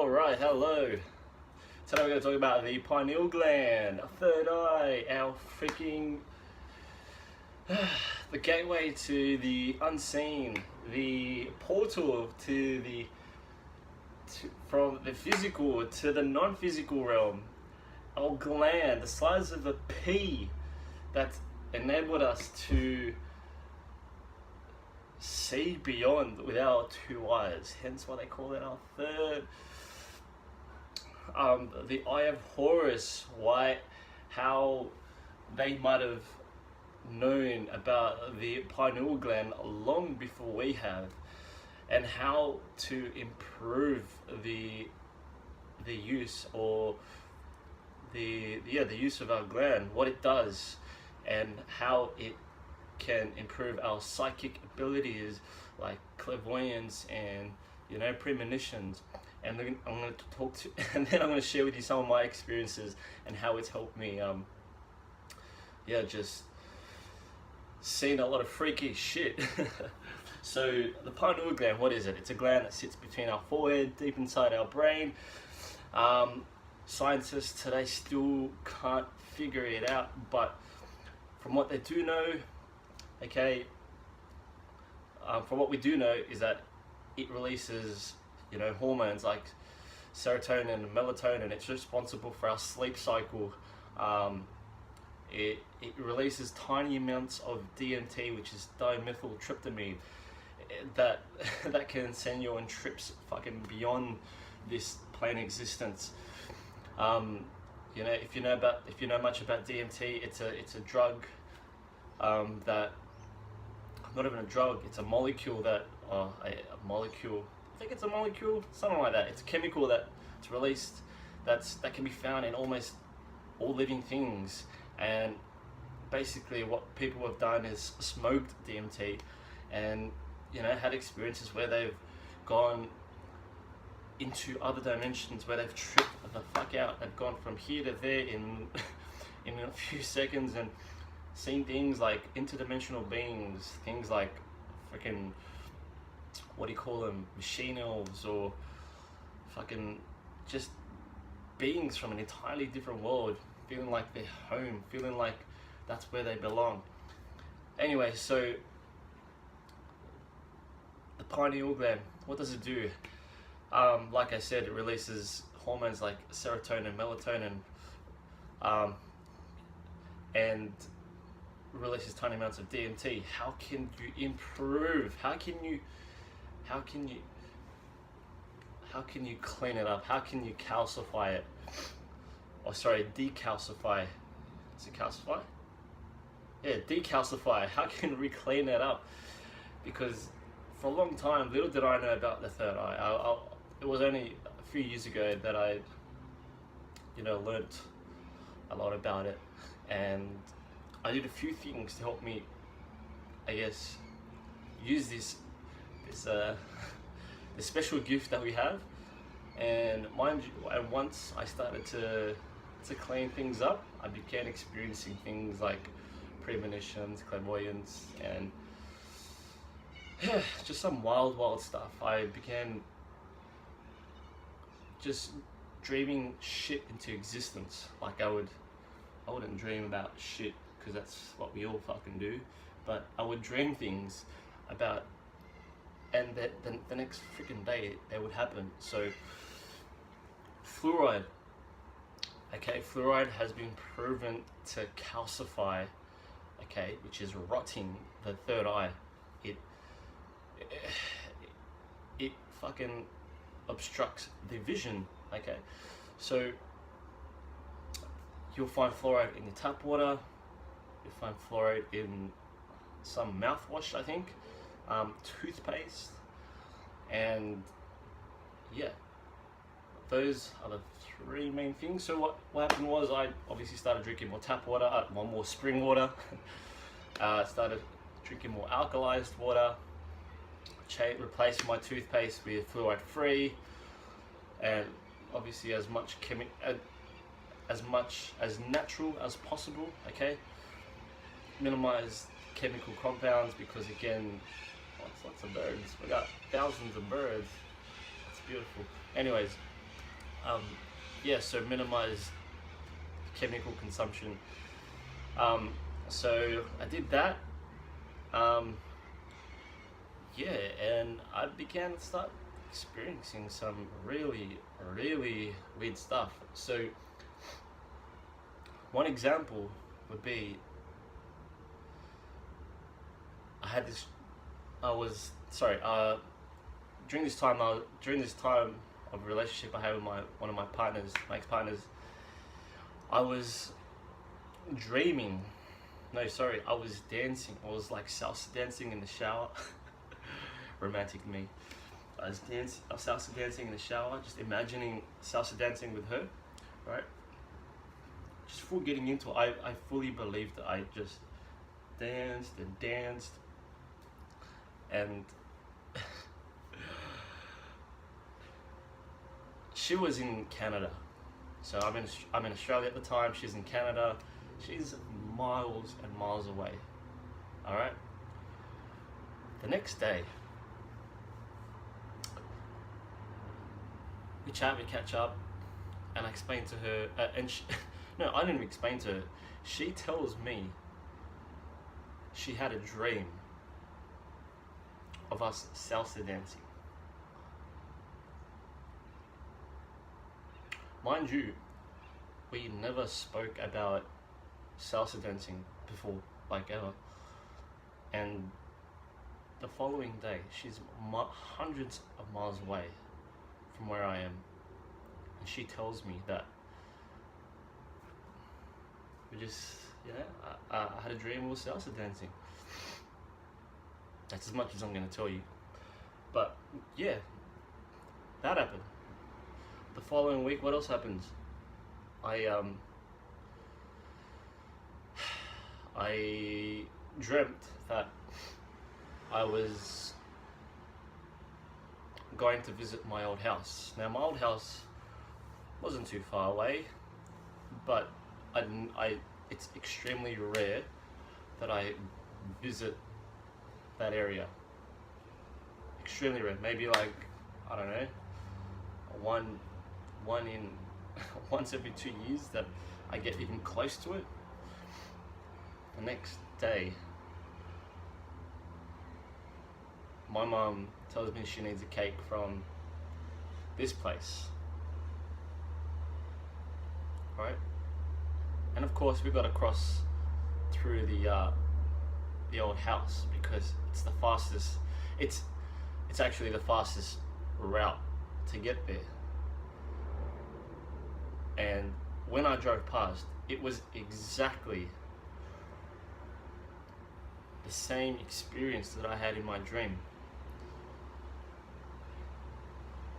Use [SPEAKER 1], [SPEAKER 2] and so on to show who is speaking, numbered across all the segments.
[SPEAKER 1] Alright, hello. Today we're going to talk about the pineal gland, our third eye, our freaking... the gateway to the unseen, the portal to the... from the physical to the non-physical realm. Our gland, the size of a pea, that enabled us to see beyond with our two eyes, hence why they call it our third. The Eye of Horus, how they might have known about the pineal gland long before we have, and how to improve the use or the use of our gland, what it does, and how it can improve our psychic abilities like clairvoyance and premonitions. And then I'm going to talk to, and then I'm going to share with you some of my experiences and how it's helped me. Just seeing a lot of freaky shit. So the pineal gland, what is it? It's a gland that sits between our forehead, deep inside our brain. Scientists today still can't figure it out, but from what they do know, from what we do know is that it releases hormones like serotonin and melatonin. It's responsible for our sleep cycle. It releases tiny amounts of DMT, which is dimethyltryptamine, that can send you on trips fucking beyond this plain existence. If you know much about DMT, it's a drug that, not even a drug, it's a molecule that I think it's a molecule, something like that. It's a chemical that's released that can be found in almost all living things. And basically what people have done is smoked DMT and had experiences where they've gone into other dimensions, where they've tripped the fuck out. They've gone from here to there in a few seconds and seen things like interdimensional beings, things like freaking, what do you call them, machine elves, or fucking just beings from an entirely different world, feeling like they're home, feeling like that's where they belong. Anyway, so the pineal gland, what does it do? Like I said, it releases hormones like serotonin, melatonin, and releases tiny amounts of DMT. How can you improve? How can you clean it up? How can you calcify it? Oh, sorry, decalcify. Is it calcify? Yeah, decalcify. How can we clean it up? Because for a long time, little did I know about the third eye. It was only a few years ago that I, learnt a lot about it, and I did a few things to help me, use this special gift that we have. And mind you, and once I started to clean things up, I began experiencing things like premonitions, clairvoyance, and just some wild stuff. I began just dreaming shit into existence. Like I wouldn't dream about shit because that's what we all fucking do, but I would dream things about, and that the next freaking day they would happen. So fluoride, fluoride has been proven to calcify, which is rotting the third eye. It fucking obstructs the vision. So you'll find fluoride in your tap water, you'll find fluoride in some mouthwash, I think, toothpaste, and those are the three main things. So what happened was, I obviously started drinking more tap water, more spring water. Started drinking more alkalized water, replaced my toothpaste with fluoride free, and obviously as much as natural as possible. Minimize chemical compounds, because again, lots of birds. We got thousands of birds. It's beautiful. Anyways, um, yeah, so minimize chemical consumption. Um, so I did that. Um, yeah, and I began to start experiencing some really, really weird stuff. So one example would be I had this. I was sorry. During this time of a relationship I had with one of my partners, my ex-partners, I was dreaming. No, sorry, I was dancing. I was like salsa dancing in the shower. Romantic me. I was salsa dancing in the shower, just imagining salsa dancing with her, right? Just full getting into it. I fully believed that I just danced and danced, and she was in Canada. So I'm in Australia at the time. She's in Canada. She's miles and miles away. All right. The next day, we chat, we catch up, and I explain to her. No, I didn't even explain to her. She tells me she had a dream of us salsa dancing. Mind you, we never spoke about salsa dancing before, like ever. And the following day, she's hundreds of miles away from where I am, and she tells me that I had a dream we were salsa dancing. That's as much as I'm going to tell you. But yeah, that happened. The following week, what else happens? I dreamt that I was going to visit my old house. Now, my old house wasn't too far away, but it's extremely rare that I visit that area. Extremely rare. Maybe like, I don't know, one in once every 2 years that I get even close to it. The next day, my mum tells me she needs a cake from this place, right? And of course, we got to cross through the old house because it's the fastest. It's actually the fastest route to get there. And when I drove past, it was exactly the same experience that I had in my dream.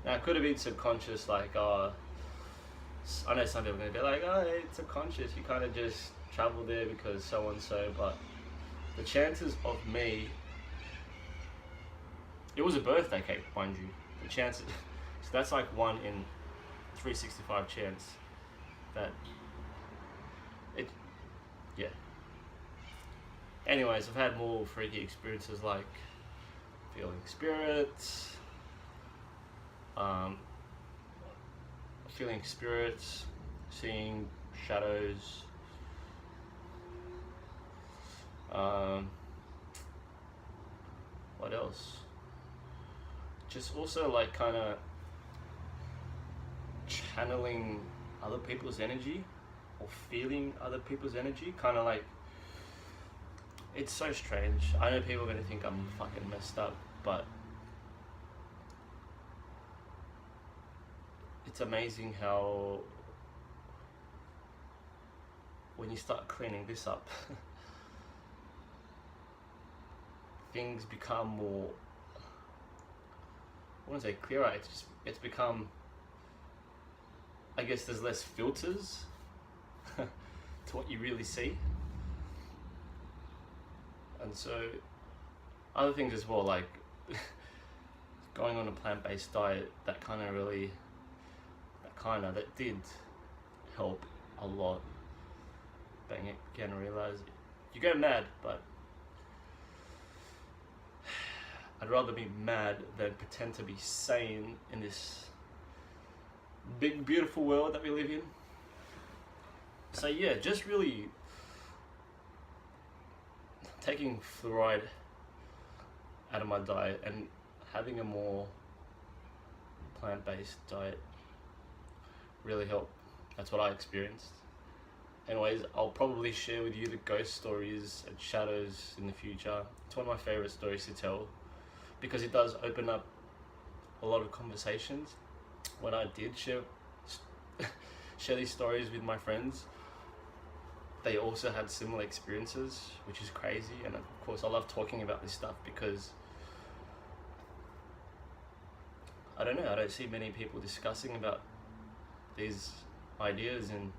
[SPEAKER 1] Now, it could have been subconscious, like, I know some people are going to be like, oh, it's subconscious, you kind of just travel there because so and so, but the chances of me, it was a birthday cake, mind you, the chances, so that's like 1 in 365 chance that it, yeah. Anyways, I've had more freaky experiences like feeling spirits, seeing shadows, what else? Just also like kind of channeling other people's energy or feeling other people's energy, kind of like, it's so strange. I know people are going to think I'm fucking messed up, but it's amazing how when you start cleaning this up, things become more, I wouldn't say clearer, it's become, I guess there's less filters to what you really see. And so other things as well, like going on a plant-based diet, that did help a lot. But again, I realize you go mad, but I'd rather be mad than pretend to be sane in this big beautiful world that we live in. So yeah, just really taking fluoride out of my diet and having a more plant-based diet really helped. That's what I experienced. Anyways, I'll probably share with you the ghost stories and shadows in the future. It's one of my favorite stories to tell because it does open up a lot of conversations. When I did share these stories with my friends, they also had similar experiences, which is crazy. And of course, I love talking about this stuff because I don't know, I don't see many people discussing about these ideas, and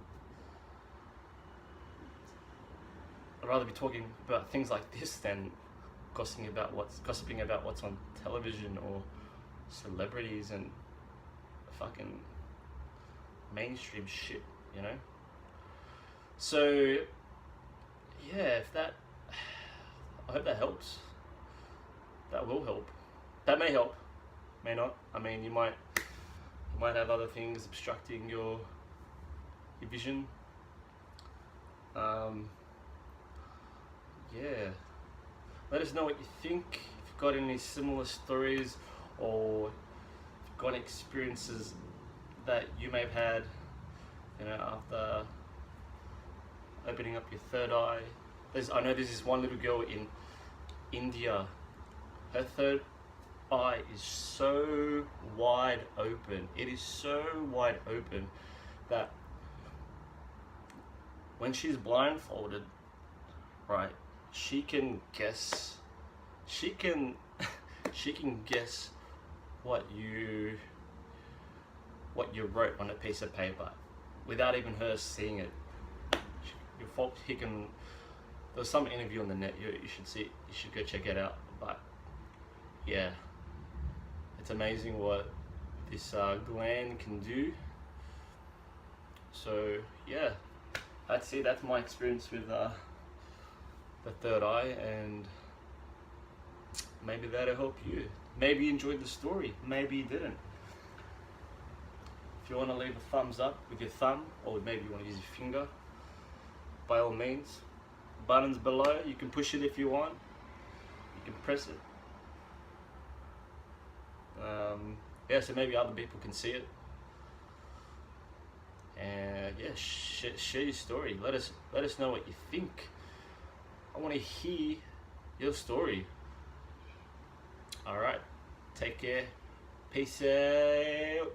[SPEAKER 1] I'd rather be talking about things like this than gossiping about what's on television or celebrities and fucking mainstream shit, you know? So yeah, I hope that helps. That will help. That may help, may not. I mean, you might have other things obstructing your vision. Yeah. Let us know what you think. If you've got any similar stories or if you've got experiences that you may have had, you know, after opening up your third eye. I know there's this one little girl in India. Her third eye is so wide open. It is so wide open that when she's blindfolded, right, she can guess what you wrote on a piece of paper without even her seeing it. There's some interview on the net, you should see it, you should go check it out. But yeah, it's amazing what this gland can do. So yeah, that's it. That's my experience with the third eye, and maybe that'll help you. Maybe you enjoyed the story, maybe you didn't. If you want to leave a thumbs up with your thumb, or maybe you want to use your finger, by all means, buttons below. You can push it if you want, you can press it. Yeah, so maybe other people can see it. And yeah, share your story. Let us know what you think. I want to hear your story. All right, take care. Peace out.